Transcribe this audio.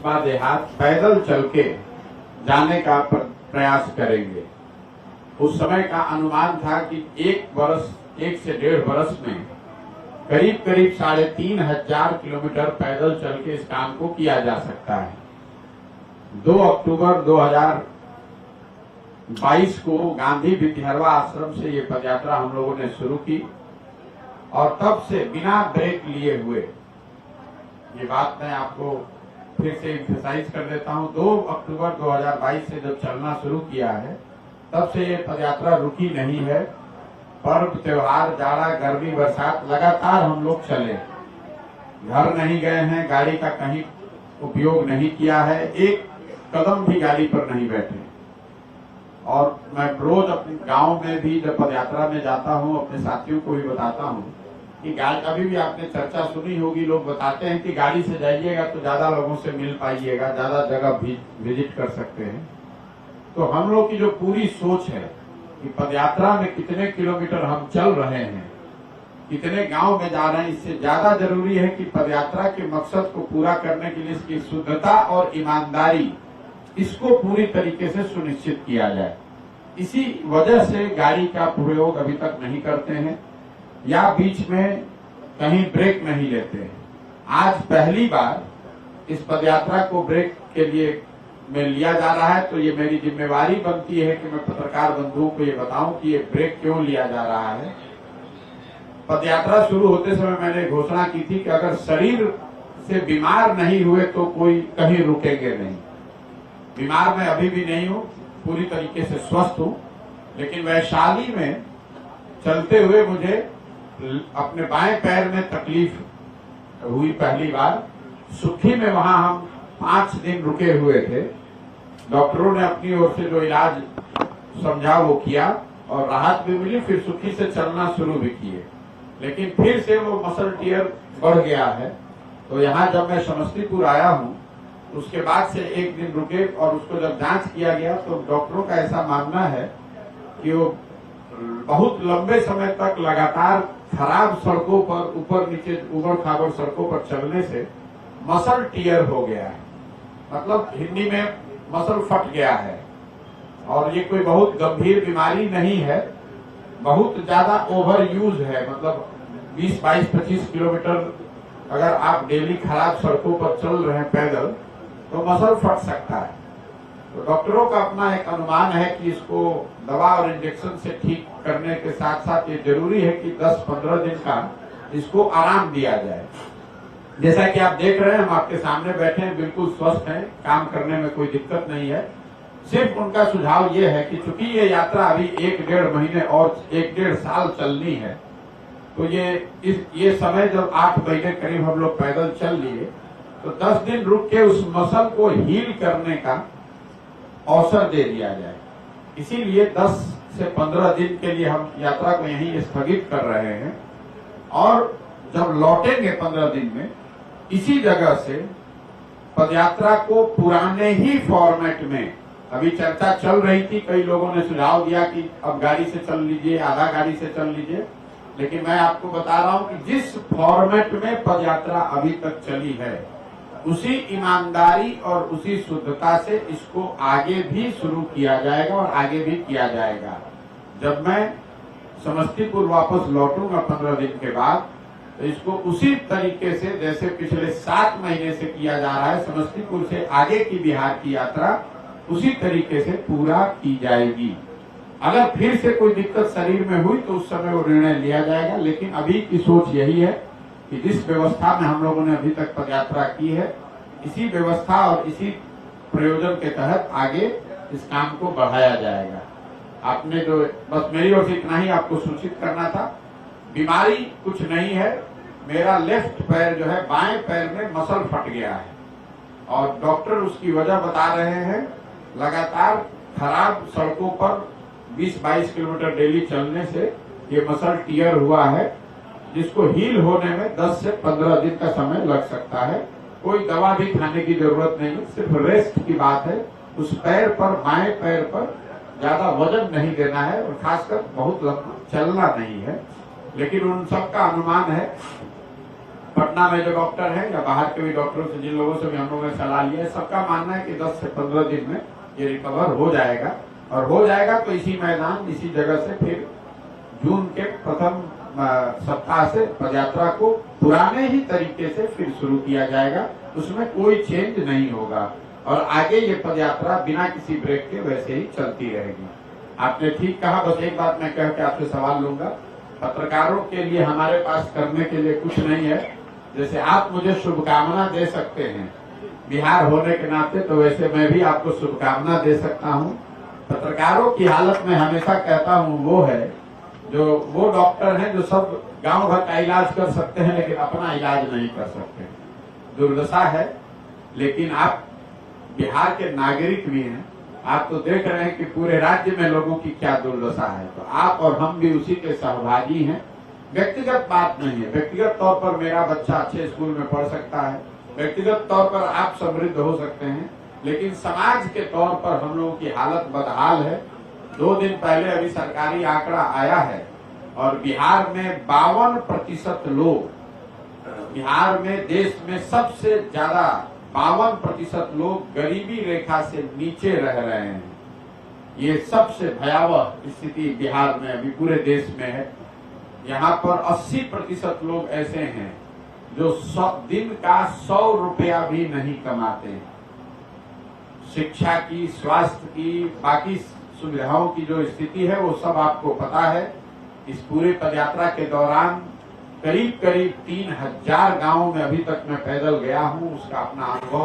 कस्बा देहात पैदल चल के जाने का प्रयास करेंगे। उस समय का अनुमान था कि 1 से 1.5 वर्ष में करीब 3,500 किलोमीटर पैदल चल के इस काम को किया जा सकता है। 2 अक्टूबर 2022 को गांधी विद्यारवा आश्रम से ये पदयात्रा हम लोगों ने शुरू की और तब से बिना ब्रेक लिए हुए, ये बात मैं आपको फिर से एम्फसाइज कर देता हूं, 2 अक्टूबर 2022 से जब चलना शुरू किया है तब से ये पदयात्रा रुकी नहीं है। पर्व त्योहार, जाड़ा, गर्मी, बरसात लगातार हम लोग चले, घर नहीं गए हैं, गाड़ी का कहीं उपयोग नहीं किया है, एक कदम भी गाड़ी पर नहीं बैठे। और मैं रोज अपने गांव में भी जब पदयात्रा में जाता हूं अपने साथियों को भी बताता हूं कि अभी भी आपने चर्चा सुनी होगी, लोग बताते हैं कि गाड़ी से जाइएगा तो ज्यादा लोगों से मिल पाइएगा, ज्यादा जगह विजिट कर सकते हैं। तो हम लोग की जो पूरी सोच है कि पदयात्रा में कितने किलोमीटर हम चल रहे हैं, कितने गांव में जा रहे हैं, इससे ज्यादा जरूरी है कि पदयात्रा के मकसद को पूरा करने के लिए इसकी शुद्धता और ईमानदारी, इसको पूरी तरीके से सुनिश्चित किया जाए। इसी वजह से गाड़ी का प्रयोग अभी तक नहीं करते हैं या बीच में कहीं ब्रेक नहीं लेते हैं। आज पहली बार इस पदयात्रा को ब्रेक के लिए में लिया जा रहा है, तो ये मेरी जिम्मेवारी बनती है कि मैं पत्रकार बंधुओं को ये बताऊं कि ये ब्रेक क्यों लिया जा रहा है। पदयात्रा शुरू होते समय मैंने घोषणा की थी कि अगर शरीर से बीमार नहीं हुए तो कोई कहीं रुकेंगे नहीं। बीमार मैं अभी भी नहीं हूं, पूरी तरीके से स्वस्थ हूं, लेकिन वैशाली में चलते हुए मुझे अपने बाएं पैर में तकलीफ हुई पहली बार। सुखी में वहां हम 5 दिन रुके हुए थे। डॉक्टरों ने अपनी ओर से जो इलाज समझा वो किया और राहत भी मिली, फिर सुखी से चलना शुरू भी किए, लेकिन फिर से वो मसल टियर बढ़ गया है। तो यहाँ जब मैं समस्तीपुर आया हूँ उसके बाद से 1 दिन रुके और उसको जब जांच किया गया तो डॉक्टरों का ऐसा मानना है कि वो बहुत लंबे समय तक लगातार खराब सड़कों पर, ऊपर नीचे उबड़ खाबड़ सड़कों पर चलने से मसल टियर हो गया है, मतलब हिंदी में मसल फट गया है। और ये कोई बहुत गंभीर बीमारी नहीं है, बहुत ज्यादा ओवर यूज है, मतलब 20, 22, 25 किलोमीटर अगर आप डेली खराब सड़कों पर चल रहे हैं पैदल तो मसल फट सकता है। तो डॉक्टरों का अपना एक अनुमान है कि इसको दवा और इंजेक्शन से ठीक करने के साथ साथ ये जरूरी है कि 10-15 दिन का इसको आराम दिया जाए। जैसा कि आप देख रहे हैं, हम आपके सामने बैठे हैं, बिल्कुल स्वस्थ हैं, काम करने में कोई दिक्कत नहीं है। सिर्फ उनका सुझाव ये है कि चूंकि ये यात्रा अभी 1-1.5 महीने और 1-1.5 साल चलनी है, तो ये समय जब 8 महीने करीब हम लोग पैदल चल लिए तो 10 दिन रुक के उस मसल को हील करने का अवसर दे दिया जाए। इसीलिए 10 से 15 दिन के लिए हम यात्रा को यहीं स्थगित कर रहे हैं और जब लौटेंगे 15 दिन में इसी जगह से पदयात्रा को पुराने ही फॉर्मेट में, अभी चर्चा चल रही थी, कई लोगों ने सुझाव दिया कि अब गाड़ी से चल लीजिए, आधा गाड़ी से चल लीजिए, लेकिन मैं आपको बता रहा हूं कि जिस फॉर्मेट में पदयात्रा अभी तक चली है उसी ईमानदारी और उसी शुद्धता से इसको आगे भी शुरू किया जाएगा और आगे भी किया जाएगा। जब मैं समस्तीपुर वापस लौटूंगा 15 दिन के बाद तो इसको उसी तरीके से जैसे पिछले 7 महीने से किया जा रहा है, समस्तीपुर से आगे की बिहार की यात्रा उसी तरीके से पूरा की जाएगी। अगर फिर से कोई दिक्कत शरीर में हुई तो उस समय वो निर्णय लिया जाएगा, लेकिन अभी की सोच यही है कि जिस व्यवस्था में हम लोगों ने अभी तक पदयात्रा की है, इसी व्यवस्था और इसी प्रयोजन के तहत आगे इस काम को बढ़ाया जाएगा। आपने जो, बस मेरी ओर से इतना ही आपको सूचित करना था। बीमारी कुछ नहीं है, मेरा लेफ्ट पैर जो है, बाएं पैर में मसल फट गया है और डॉक्टर उसकी वजह बता रहे हैं लगातार खराब सड़कों पर 20-22 किलोमीटर डेली चलने से ये मसल टियर हुआ है, जिसको हील होने में 10 से 15 दिन का समय लग सकता है। कोई दवा भी खाने की जरूरत नहीं है, सिर्फ रेस्ट की बात है। उस पैर पर, बाएं पैर पर ज्यादा वजन नहीं देना है और खासकर बहुत लंबा चलना नहीं है। लेकिन उन सबका अनुमान है पटना में जो डॉक्टर है या बाहर के भी डॉक्टरों से, जिन लोगों से भी हम लोगों ने सलाह लिया है, सबका मानना है कि 10 से 15 दिन में ये रिकवर हो जाएगा। और हो जाएगा तो इसी मैदान, इसी जगह से फिर जून के प्रथम सप्ताह से पदयात्रा को पुराने ही तरीके से फिर शुरू किया जाएगा। उसमें कोई चेंज नहीं होगा और आगे ये पदयात्रा बिना किसी ब्रेक के वैसे ही चलती रहेगी। आपने ठीक कहा। बस एक बात मैं कह के आपसे सवाल लूंगा। पत्रकारों के लिए हमारे पास करने के लिए कुछ नहीं है। जैसे आप मुझे शुभकामना दे सकते हैं बिहार होने के नाते, तो वैसे मैं भी आपको शुभकामना दे सकता हूं। पत्रकारों की हालत में हमेशा कहता हूं वो डॉक्टर हैं जो सब गांव भर का इलाज कर सकते हैं लेकिन अपना इलाज नहीं कर सकते। दुर्दशा है। लेकिन आप बिहार के नागरिक भी हैं। आप तो देख रहे हैं कि पूरे राज्य में लोगों की क्या दुर्दशा है। तो आप और हम भी उसी के सहभागी हैं। व्यक्तिगत बात नहीं है। व्यक्तिगत तौर पर मेरा बच्चा अच्छे स्कूल में पढ़ सकता है, व्यक्तिगत तौर पर आप समृद्ध हो सकते हैं, लेकिन समाज के तौर पर हम लोगों की हालत बदहाल है। 2 दिन पहले अभी सरकारी आंकड़ा आया है और बिहार में 52% लोग, बिहार में देश में सबसे ज्यादा 52% लोग गरीबी रेखा से नीचे रह रहे हैं। ये सबसे भयावह स्थिति बिहार में अभी पूरे देश में है। यहाँ पर 80% लोग ऐसे हैं जो दिन का 100 रुपया भी नहीं कमाते हैं। शिक्षा की, स्वास्थ्य की, बाकी सुविधाओं की जो स्थिति है वो सब आपको पता है। इस पूरे पदयात्रा के दौरान करीब 3000 गांवों में अभी तक मैं पैदल गया हूं, उसका अपना अनुभव